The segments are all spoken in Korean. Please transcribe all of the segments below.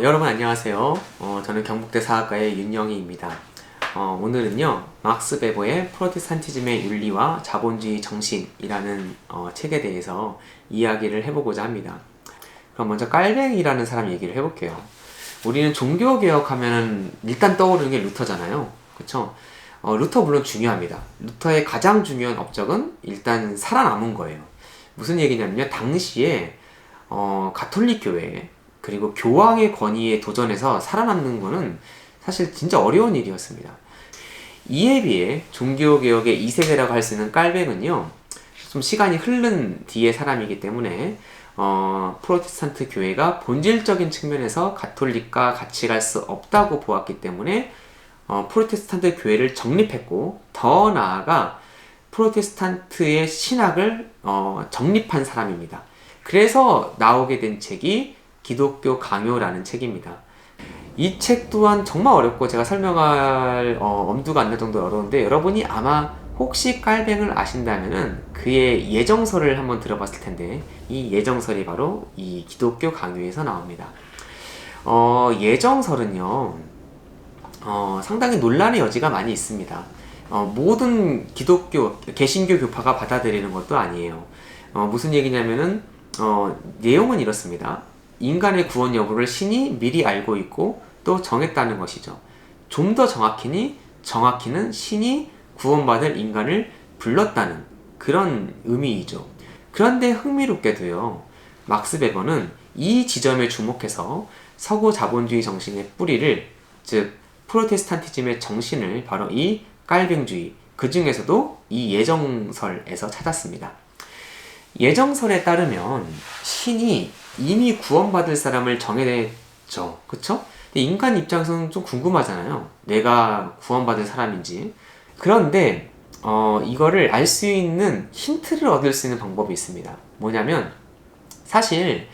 여러분 안녕하세요. 저는 경북대 사학과의 윤영희입니다. 오늘은요, 막스 베버의 프로테스탄티즘의 윤리와 자본주의 정신이라는 책에 대해서 이야기를 해보고자 합니다. 그럼 먼저 깔뱅이라는 사람 얘기를 해볼게요. 우리는 종교개혁하면 일단 떠오르는 게 루터잖아요. 그쵸? 루터 물론 중요합니다. 루터의 가장 중요한 업적은 일단 살아남은 거예요. 무슨 얘기냐면요, 당시에 가톨릭 교회 그리고 교황의 권위에 도전해서 살아남는 거는 사실 진짜 어려운 일이었습니다. 이에 비해 종교개혁의 2세대라고 할 수 있는 깔뱅은요, 좀 시간이 흐른 뒤의 사람이기 때문에 프로테스탄트 교회가 본질적인 측면에서 가톨릭과 같이 갈 수 없다고 보았기 때문에 프로테스탄트 교회를 정립했고, 더 나아가 프로테스탄트의 신학을 정립한 사람입니다. 그래서 나오게 된 책이 기독교 강요라는 책입니다. 이 책 또한 정말 어렵고 제가 설명할 엄두가 안 날 정도로 어려운데, 여러분이 아마 혹시 깔뱅을 아신다면은 그의 예정설을 한번 들어봤을 텐데, 이 예정설이 바로 이 기독교 강요에서 나옵니다. 예정설은요, 상당히 논란의 여지가 많이 있습니다. 모든 기독교, 개신교 교파가 받아들이는 것도 아니에요. 무슨 얘기냐면은, 내용은 이렇습니다. 인간의 구원 여부를 신이 미리 알고 있고 또 정했다는 것이죠. 좀 더 정확히는 신이 구원받을 인간을 불렀다는 그런 의미이죠. 그런데 흥미롭게도요, 막스 베버는 이 지점에 주목해서 서구 자본주의 정신의 뿌리를, 즉 프로테스탄티즘의 정신을 바로 이 깔뱅주의, 그 중에서도 이 예정설에서 찾았습니다. 예정설에 따르면 신이 이미 구원받을 사람을 정해냈죠. 그쵸? 근데 인간 입장에서는 좀 궁금하잖아요. 내가 구원받을 사람인지. 그런데 이거를 알 수 있는 힌트를 얻을 수 있는 방법이 있습니다. 뭐냐면, 사실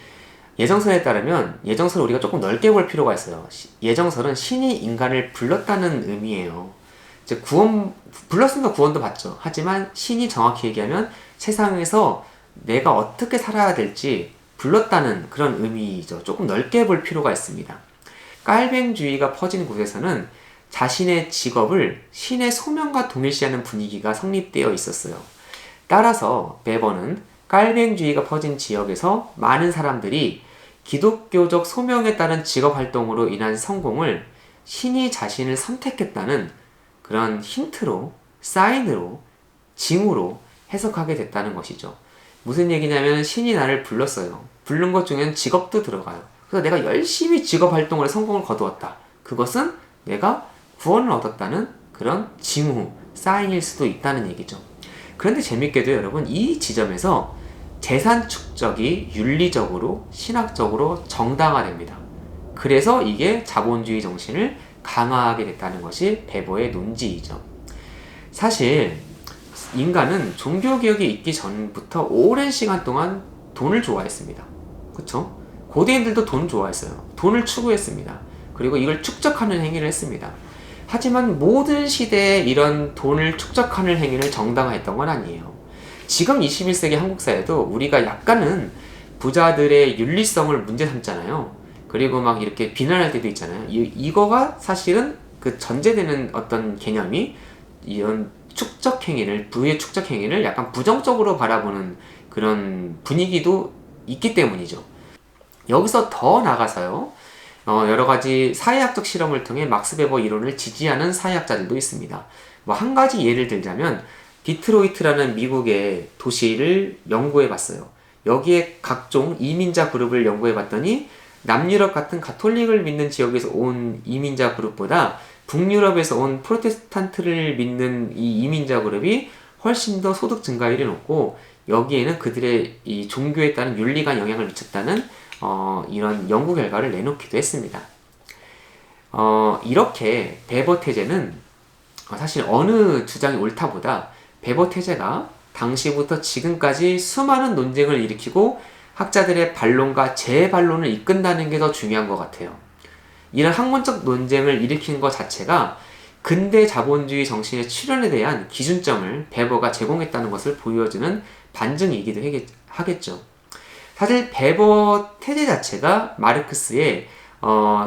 예정설에 따르면 예정설을 우리가 조금 넓게 볼 필요가 있어요. 예정설은 신이 인간을 불렀다는 의미예요. 즉 불렀으니까 구원도 받죠. 하지만 신이 정확히 얘기하면 세상에서 내가 어떻게 살아야 될지 불렀다는 그런 의미이죠. 조금 넓게 볼 필요가 있습니다. 깔뱅주의가 퍼진 곳에서는 자신의 직업을 신의 소명과 동일시하는 분위기가 성립되어 있었어요. 따라서 베버는 깔뱅주의가 퍼진 지역에서 많은 사람들이 기독교적 소명에 따른 직업 활동으로 인한 성공을 신이 자신을 선택했다는 그런 힌트로, 사인으로, 징후로 해석하게 됐다는 것이죠. 무슨 얘기냐면, 신이 나를 불렀어요. 부른 것 중엔 직업도 들어가요. 그래서 내가 열심히 직업 활동을 성공을 거두었다. 그것은 내가 구원을 얻었다는 그런 징후, 사인일 수도 있다는 얘기죠. 그런데 재밌게도 여러분, 이 지점에서 재산 축적이 윤리적으로, 신학적으로 정당화됩니다. 그래서 이게 자본주의 정신을 강화하게 됐다는 것이 베버의 논지이죠. 사실 인간은 종교개혁이 있기 전부터 오랜 시간 동안 돈을 좋아했습니다. 그쵸? 고대인들도 돈 좋아했어요. 돈을 추구했습니다. 그리고 이걸 축적하는 행위를 했습니다. 하지만 모든 시대에 이런 돈을 축적하는 행위를 정당화했던 건 아니에요. 지금 21세기 한국 사회도 우리가 약간은 부자들의 윤리성을 문제 삼잖아요. 그리고 막 이렇게 비난할 때도 있잖아요. 이거가 사실은 그 전제되는 어떤 개념이 이런 축적행위를, 부의 축적행위를 약간 부정적으로 바라보는 그런 분위기도 있기 때문이죠. 여기서 더 나가서요, 여러 가지 사회학적 실험을 통해 막스 베버 이론을 지지하는 사회학자들도 있습니다. 한 가지 예를 들자면, 디트로이트라는 미국의 도시를 연구해 봤어요. 여기에 각종 이민자 그룹을 연구해 봤더니, 남유럽 같은 가톨릭을 믿는 지역에서 온 이민자 그룹보다 북유럽에서 온 프로테스탄트를 믿는 이 이민자 그룹이 훨씬 더 소득 증가율이 높고, 여기에는 그들의 이 종교에 따른 윤리가 영향을 미쳤다는 이런 연구 결과를 내놓기도 했습니다. 이렇게 베버 태제는 사실 어느 주장이 옳다보다 베버 태제가 당시부터 지금까지 수많은 논쟁을 일으키고 학자들의 반론과 재반론을 이끈다는 게 더 중요한 것 같아요. 이런 학문적 논쟁을 일으키는 것 자체가 근대 자본주의 정신의 출현에 대한 기준점을 베버가 제공했다는 것을 보여주는 반증이기도 하겠죠. 사실 베버 태제 자체가 마르크스의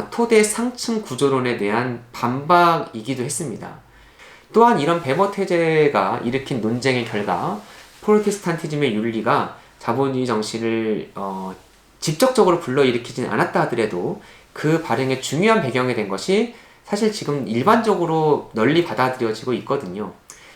토대 상층 구조론에 대한 반박이기도 했습니다. 또한 이런 베버 태제가 일으킨 논쟁의 결과 프로테스탄티즘의 윤리가 자본주의 정신을 직접적으로 불러일으키진 않았다 하더라도 그 발행의 중요한 배경이 된 것이 사실 지금 일반적으로 널리 받아들여지고 있거든요.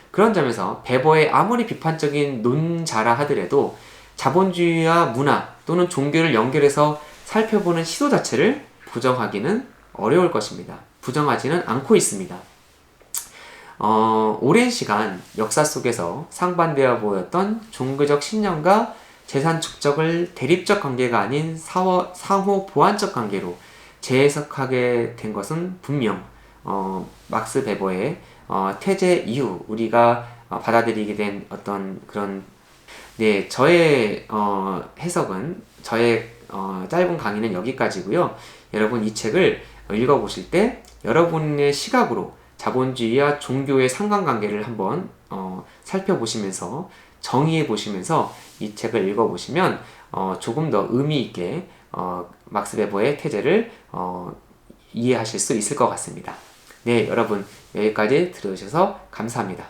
그런 점에서 베버의 아무리 비판적인 논자라 하더라도 자본주의와 문화 또는 종교를 연결해서 살펴보는 시도 자체를 부정하기는 어려울 것입니다. 부정하지는 않고 있습니다. 오랜 시간 역사 속에서 상반되어 보였던 종교적 신념과 재산 축적을 대립적 관계가 아닌 상호 보완적 관계로 재해석하게 된 것은 분명 막스 베버의 퇴제 이후 우리가 받아들이게 된 어떤 그런 저의 해석은 저의 짧은 강의는 여기까지고요. 여러분 이 책을 읽어보실 때 여러분의 시각으로 자본주의와 종교의 상관관계를 한번 살펴보시면서 정의해 보시면서 이 책을 읽어보시면 조금 더 의미 있게 막스 베버의 태제를 이해하실 수 있을 것 같습니다. 네, 여러분 여기까지 들어주셔서 감사합니다.